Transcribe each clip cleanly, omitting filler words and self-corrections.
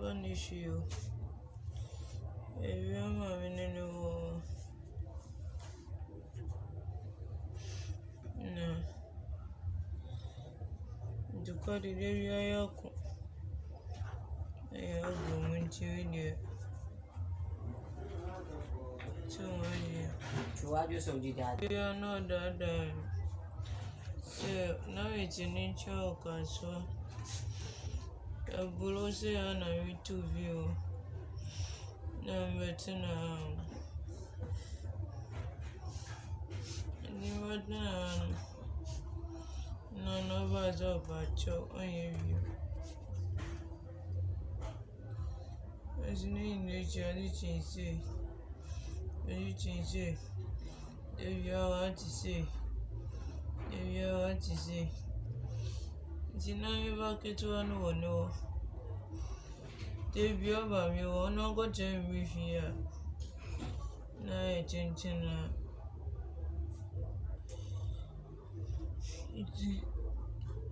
one issue. If I'm having any war, no. The card is very high. I have going to India. So Bawjuase did that. we are not that. So now it's in nature of so Bawjuase and I need to view. Now I'm betting none of us about your own view. As in nature, anything say, if you are what to say, it's not back to one no. If you are me, or not got to me here. Night and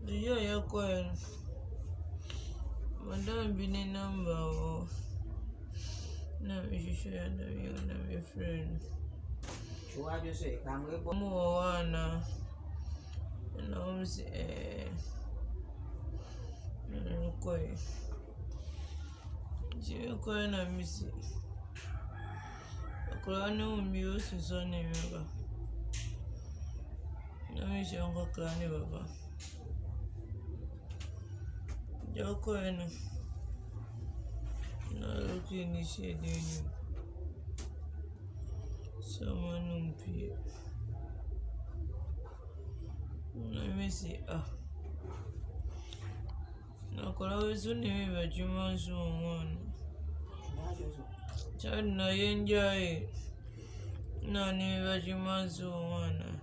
the year coin. Madame been a number or no, you should have your friend. Bawjuase, I'm going to More one, and I'm saying, coin. You coin a missy. A crown muse is on a river. No, it's your uncle Clanny Baba. Your coin. No looking in shade you. Someone won't pay. Let me see. No, always only but you must one. Child, no, you enjoy. No, never you must one.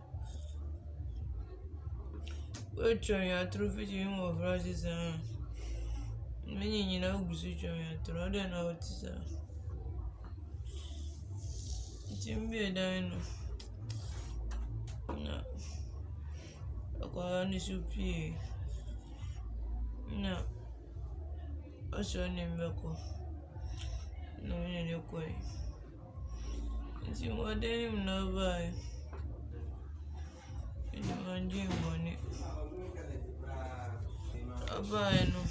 Which are your trophy of roses? Many you know, position to rather know what is Jimmy a dino. No, I call on the soup. No, what's your name, Beko? No, in your way. It's in what they know by. In one gym money. I buy no.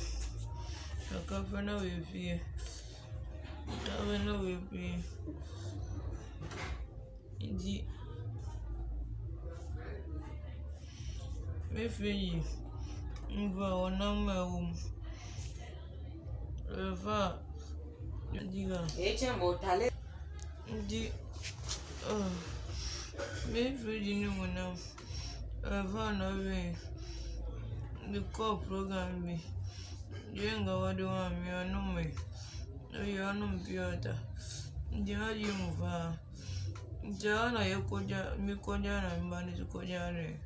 I come for no with you. I will know with you. Indeed, me free. Move on, number Refer. HM Motale. Indeed, me free no one now. Refer no way. The core program me. You ain't got what you want me or no me. You are no Piota. You are you move. Jana Yokoja, Mikoja, and Banis Kojare.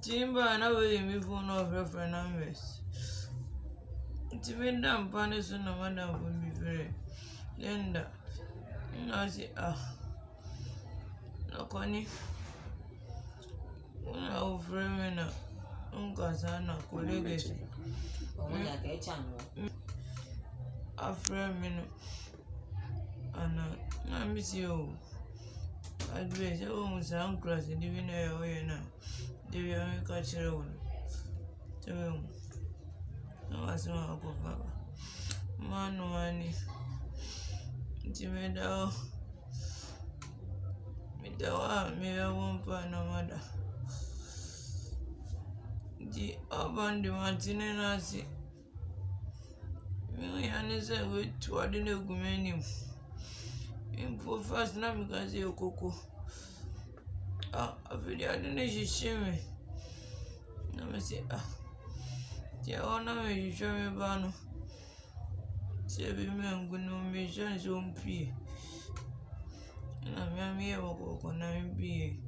Timber and away me phone of reference numbers. It's been done, Panis and a madam will be very. Linda, I say, no, Connie. When I will frame in Uncle Sana, colleagues. A frame in and I miss you. I'd be so sound class and even a now. Do you have a culture on? No, I saw a papa. Man, money. Timid out. Me the one, me a one pan no mother. The urban the Martinez. Me and say wait to add in a gumenium. For first now because you're cocoa. I feel I didn't shame me. Let me say, the honor you show me, Bano. Say, me, I'm going to make sure it's on pee. And I'm here, I'm going to be.